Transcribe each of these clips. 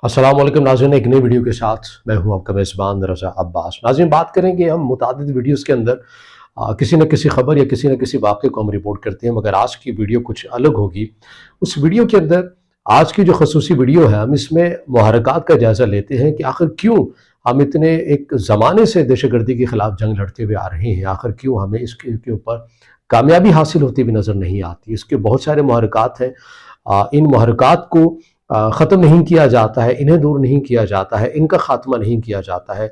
अस्सलाम वालेकुम नाज़रीन, एक नई वीडियो के साथ मैं हूं आपका मेज़बान रज़ा अब्बास। नाज़रीन, बात करेंगे हम मुतादिद वीडियोज़ के अंदर किसी न किसी ख़बर या किसी न किसी वाक़े को हम रिपोर्ट करते हैं, मगर आज की वीडियो कुछ अलग होगी। उस वीडियो के अंदर आज की जो ख़ुसूसी वीडियो है, हम इसमें मुहर्रिकात का जायज़ा लेते हैं कि आखिर क्यों हम इतने एक ज़माने से दहशतगर्दी के ख़िलाफ़ जंग लड़ते हुए आ रहे हैं, आखिर क्यों हमें इसके ऊपर कामयाबी हासिल होती हुई नज़र नहीं आती। इसके बहुत सारे मुहर्रिकात हैं। इन मुहर्रिकात को ख़त्म नहीं किया जाता है, इन्हें दूर नहीं किया जाता है, इनका ख़ात्मा नहीं किया जाता है।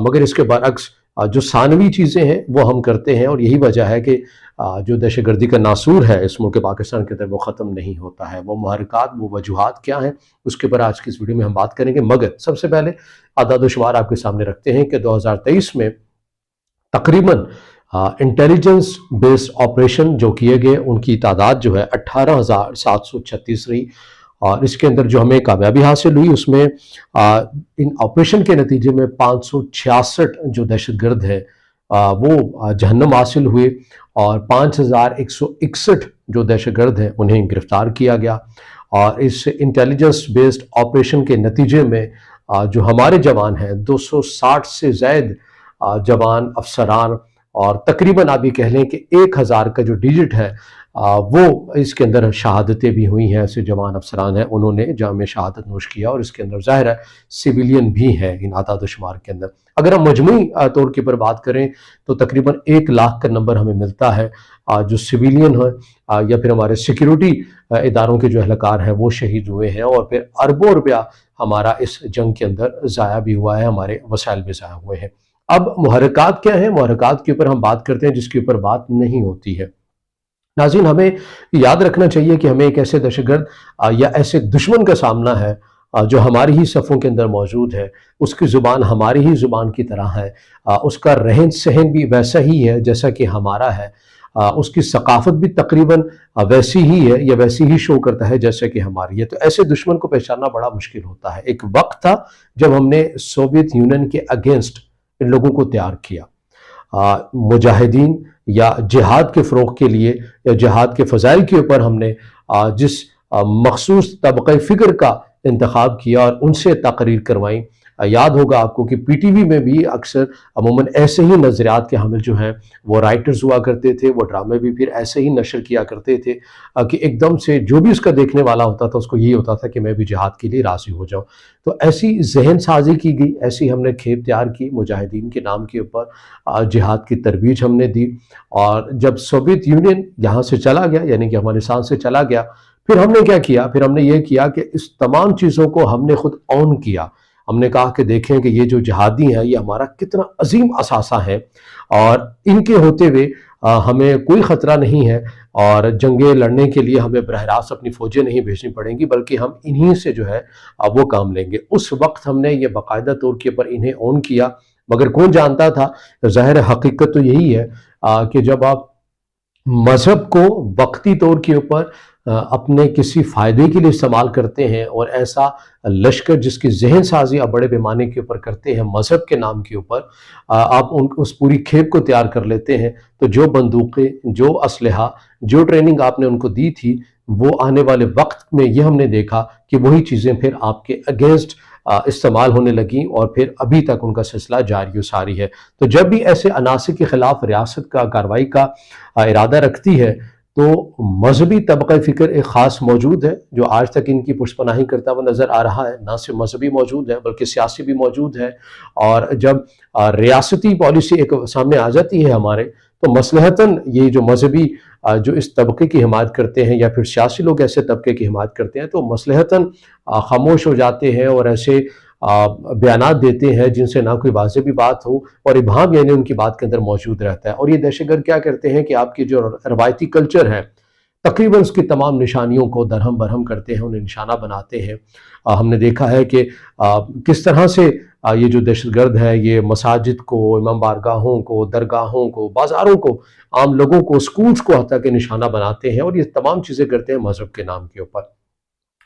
मगर इसके बरअक्स जो सानवी चीज़ें हैं वो हम करते हैं, और यही वजह है कि जो दहशतगर्दी का नासूर है इस मुल्क पाकिस्तान के अंदर वो ख़त्म नहीं होता है। वो मुहर्रिकात, वो वजूहात क्या हैं, उसके ऊपर आज की इस वीडियो में हम बात करेंगे। मगर सबसे पहले आदाद शुमार आपके सामने रखते हैं कि 2023 में तकरीबन इंटेलिजेंस बेस्ड ऑपरेशन जो किए गए उनकी तादाद जो है 18,736 रही। और इसके अंदर जो हमें कामयाबी हासिल हुई उसमें इन ऑपरेशन के नतीजे में 566 जो दहशतगर्द है वो जहन्नम हासिल हुए, और 5,161 जो दहशतगर्द हैं उन्हें गिरफ्तार किया गया। और इस इंटेलिजेंस बेस्ड ऑपरेशन के नतीजे में जो हमारे जवान हैं 260 से ज़ायद जवान, अफसरान, और तकरीबन आप ये कह लें कि 1000 का जो डिजिट है वो इसके अंदर शहादतें भी हुई हैं। ऐसे जवान, अफसरान हैं, उन्होंने जाम शहादत नोश किया, और इसके अंदर ज़ाहिर है सिविलियन भी हैं इन आदाद शुमार के अंदर। अगर हम मजमूई तौर के ऊपर बात करें तो तकरीबन 1 लाख का नंबर हमें मिलता है जो सिविलियन है या फिर हमारे सिक्योरिटी इदारों के जो एहलकार हैं वो शहीद हुए हैं, और फिर अरबों रुपया हमारा इस जंग के अंदर ज़ाया भी हुआ है, हमारे वसाइल भी ज़ाया हुए हैं। अब मुहर्रिकात क्या है, मुहर्रिकात के ऊपर हम बात करते हैं जिसके ऊपर बात नहीं होती है। नाज़रीन, हमें याद रखना चाहिए कि हमें एक ऐसे दहशतगर्द या ऐसे दुश्मन का सामना है जो हमारी ही सफ़ों के अंदर मौजूद है। उसकी ज़ुबान हमारी ही ज़ुबान की तरह है, उसका रहन सहन भी वैसा ही है जैसा कि हमारा है, उसकी सकाफ़त भी तकरीबन वैसी ही है या वैसी ही शो करता है जैसे कि हमारी है। तो ऐसे दुश्मन को पहचानना बड़ा मुश्किल होता है। एक वक्त था जब हमने सोवियत यूनियन के अगेंस्ट इन लोगों को तैयार किया। मुजाहिदीन या जिहाद के फ़रोग़ के लिए या जिहाद के फ़ज़ाइल के ऊपर हमने जिस मख़सूस तबक़े फ़िक्र का इंतख़ाब किया और उनसे तक़रीर करवाई। याद होगा आपको कि पीटीवी में भी अक्सर अमूमन ऐसे ही नज़रियात के हामिल जो हैं वो राइटर्स हुआ करते थे, वो ड्रामे भी फिर ऐसे ही नशर किया करते थे कि एकदम से जो भी उसका देखने वाला होता था उसको यही होता था कि मैं भी जिहाद के लिए राज़ी हो जाऊँ। तो ऐसी जहन साजी की गई, ऐसी हमने खेप तैयार की मुजाहिदीन के नाम के ऊपर, जिहाद की तरवीज हमने दी। और जब सोवियत यूनियन यहाँ से चला गया, यानी कि अफगानिस्तान से चला गया, फिर हमने क्या किया, फिर हमने ये किया कि इस तमाम चीज़ों को हमने खुद ऑन किया। हमने कहा कि देखें कि ये जो जिहादी हैं ये हमारा कितना अजीम असासा है, और इनके होते हुए हमें कोई ख़तरा नहीं है, और जंगें लड़ने के लिए हमें बरह रास्त अपनी फ़ौजें नहीं भेजनी पड़ेंगी, बल्कि हम इन्हीं से जो है वो काम लेंगे। उस वक्त हमने ये बाकायदा तौर के ऊपर इन्हें ऑन किया। मगर कौन जानता था, ज़ाहिर हकीकत तो यही है कि जब आप मज़हब को वक्ती तौर के ऊपर अपने किसी फ़ायदे के लिए इस्तेमाल करते हैं, और ऐसा लश्कर जिसकी ज़हन साजी आप बड़े पैमाने के ऊपर करते हैं मज़हब के नाम के ऊपर, आप उस पूरी खेप को तैयार कर लेते हैं, तो जो बंदूकें, जो असलहा, जो ट्रेनिंग आपने उनको दी थी, वो आने वाले वक्त में ये हमने देखा कि वही चीज़ें फिर आपके अगेंस्ट इस्तेमाल होने लगी, और फिर अभी तक उनका सिलसिला जारी व सारी है। तो जब भी ऐसे अनासिर के ख़िलाफ़ रियासत का कार्रवाई का इरादा रखती है, तो मजहबी तबक़ा फ़िक्र एक ख़ास मौजूद है जो आज तक इनकी पुष्पनाही करता हुआ नज़र आ रहा है। ना सिर्फ मजहबी मौजूद है बल्कि सियासी भी मौजूद है। और जब रियासती पॉलिसी एक सामने आ जाती है हमारे, तो मसलहतन ये जो मजहबी जो इस तबके की हिमायत करते हैं या फिर सियासी लोग ऐसे तबके की हिमायत करते हैं, तो मसलहतन खामोश हो जाते हैं और ऐसे बयानात देते हैं जिनसे ना कोई वाज़ेह भी बात हो और इबहम यानी उनकी बात के अंदर मौजूद रहता है। और ये दहशतगर्द क्या करते हैं कि आपकी जो रवायती कल्चर है तकरीबन उसकी तमाम निशानियों को दरहम बरहम करते हैं, उन्हें निशाना बनाते हैं। हमने देखा है कि किस तरह से ये जो दहशतगर्द है ये मसाजिद को, इमाम बारगाहों को, दरगाहों को, बाज़ारों को, आम लोगों को, स्कूल्स को हत्या के निशाना बनाते हैं, और ये तमाम चीज़ें करते हैं मज़हब के नाम के ऊपर।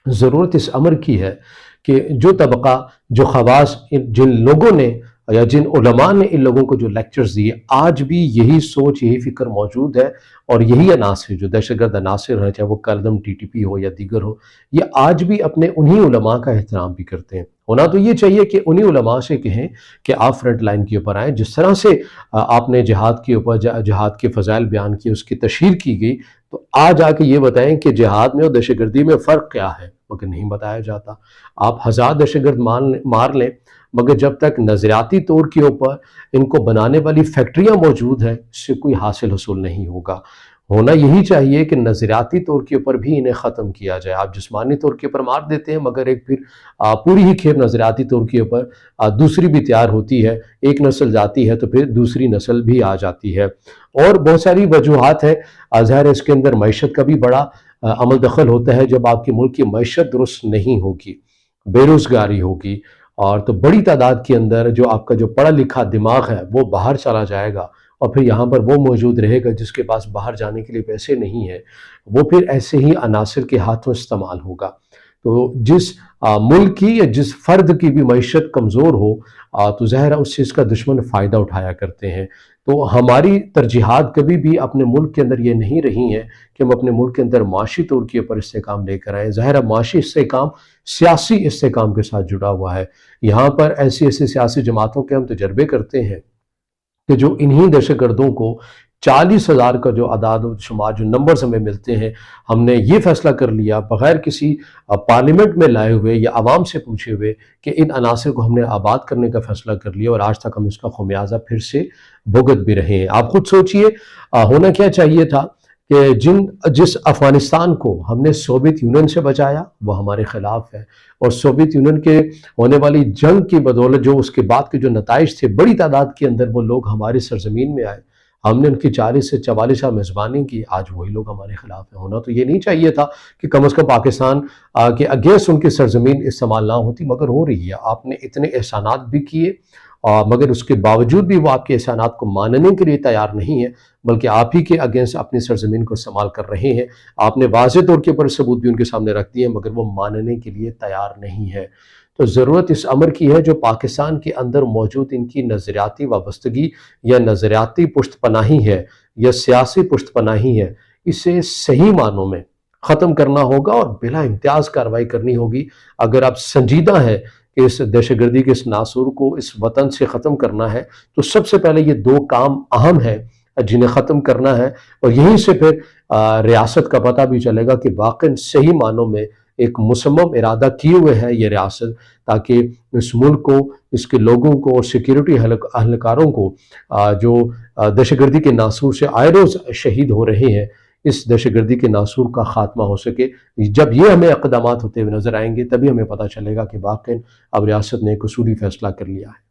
ज़रूरत इस अमर की है कि जो तबका, जो ख़वास, जिन लोगों ने یا جن علماء نے ان لوگوں کو جو لیکچرز دیے، آج بھی یہی سوچ، یہی فکر موجود ہے، اور یہی عناصر جو دہشت گرد عناصر ہیں، چاہے وہ کالعدم ٹی ٹی پی ہو یا دیگر ہو، یہ آج بھی اپنے انہی علماء کا احترام بھی کرتے ہیں۔ ہونا تو یہ چاہیے کہ انہی علماء سے کہیں کہ آپ فرنٹ لائن کے اوپر آئیں، جس طرح سے آپ نے جہاد کے اوپر جہاد کے فضائل بیان کیے، اس کی تشہیر کی گئی، تو آج آ کے یہ بتائیں کہ جہاد میں اور دہشت گردی میں فرق کیا ہے، مگر نہیں بتایا جاتا۔ آپ ہزار دہشت گرد مار لیں، مگر جب تک نظریاتی طور کے اوپر ان کو بنانے والی فیکٹریاں موجود ہیں، اس سے کوئی حاصل حصول نہیں ہوگا۔ ہونا یہی چاہیے کہ نظریاتی طور کے اوپر بھی انہیں ختم کیا جائے۔ آپ جسمانی طور کے اوپر مار دیتے ہیں، مگر ایک پھر پوری ہی کھیپ نظریاتی طور کے اوپر دوسری بھی تیار ہوتی ہے، ایک نسل جاتی ہے تو پھر دوسری نسل بھی آ جاتی ہے، اور بہت ساری وجوہات ہیں۔ ظاہر ہے اس کے اندر معیشت کا بھی بڑا عمل دخل ہوتا ہے۔ جب آپ کے ملک کی معیشت درست نہیں ہوگی، بے روزگاری ہوگی، اور تو بڑی تعداد کے اندر جو آپ کا جو پڑھا لکھا دماغ ہے وہ باہر چلا جائے گا، اور پھر یہاں پر وہ موجود رہے گا جس کے پاس باہر جانے کے لیے پیسے نہیں ہیں، وہ پھر ایسے ہی عناصر کے ہاتھوں استعمال ہوگا۔ تو جس ملک کی یا جس فرد کی بھی معیشت کمزور ہو، تو ظاہر ہے اس چیز کا دشمن فائدہ اٹھایا کرتے ہیں۔ تو ہماری ترجیحات کبھی بھی اپنے ملک کے اندر یہ نہیں رہی ہیں کہ ہم اپنے ملک کے اندر معاشی طور کے اوپر استحکام لے کر آئیں۔ ظاہر ہے معاشی استحکام سیاسی استحکام کے ساتھ جڑا ہوا ہے۔ یہاں پر ایسی سیاسی جماعتوں کے ہم تجربے کرتے ہیں کہ جو انہی دہشت گردوں کو 40,000 کا جو اعداد و شمار جو نمبرز ہمیں ملتے ہیں، ہم نے یہ فیصلہ کر لیا بغیر کسی پارلیمنٹ میں لائے ہوئے یا عوام سے پوچھے ہوئے کہ ان عناصر کو ہم نے آباد کرنے کا فیصلہ کر لیا، اور آج تک ہم اس کا خمیازہ پھر سے بھگت بھی رہے ہیں۔ آپ خود سوچئے ہونا کیا چاہیے تھا کہ جس افغانستان کو ہم نے سوویت یونین سے بچایا، وہ ہمارے خلاف ہے، اور سوویت یونین کے ہونے والی جنگ کی بدولت جو اس کے بعد کے جو نتائج تھے، بڑی تعداد کے اندر وہ لوگ ہماری سرزمین میں آئے، ہم نے ان کی 40 سے 44 سال میزبانی کی، آج وہی لوگ ہمارے خلاف ہیں۔ ہونا تو یہ نہیں چاہیے تھا کہ کم از کم پاکستان کے اگینسٹ ان کی سرزمین استعمال نہ ہوتی، مگر ہو رہی ہے۔ آپ نے اتنے احسانات بھی کیے، مگر اس کے باوجود بھی وہ آپ کے احسانات کو ماننے کے لیے تیار نہیں ہے، بلکہ آپ ہی کے اگینسٹ اپنی سرزمین کو استعمال کر رہے ہیں۔ آپ نے واضح طور کے اوپر ثبوت بھی ان کے سامنے رکھ دیے، مگر وہ ماننے کے لیے تیار نہیں ہے۔ تو ضرورت اس امر کی ہے جو پاکستان کے اندر موجود ان کی نظریاتی وابستگی یا نظریاتی پشت پناہی ہے یا سیاسی پشت پناہی ہے، اسے صحیح معنوں میں ختم کرنا ہوگا اور بلا امتیاز کارروائی کرنی ہوگی۔ اگر آپ سنجیدہ ہیں کہ اس دہشت گردی کے اس ناسور کو اس وطن سے ختم کرنا ہے، تو سب سے پہلے یہ دو کام اہم ہیں جنہیں ختم کرنا ہے، اور یہیں سے پھر ریاست کا پتہ بھی چلے گا کہ واقعی صحیح معنوں میں ایک مصمم ارادہ کیے ہوئے ہے یہ ریاست، تاکہ اس ملک کو، اس کے لوگوں کو اور سیکیورٹی اہلکاروں کو جو دہشت گردی کے ناسور سے آئے روز شہید ہو رہے ہیں، اس دہشت گردی کے ناسور کا خاتمہ ہو سکے۔ جب یہ ہمیں اقدامات ہوتے ہوئے نظر آئیں گے، تبھی ہمیں پتہ چلے گا کہ واقعی اب ریاست نے ایک اصولی فیصلہ کر لیا ہے۔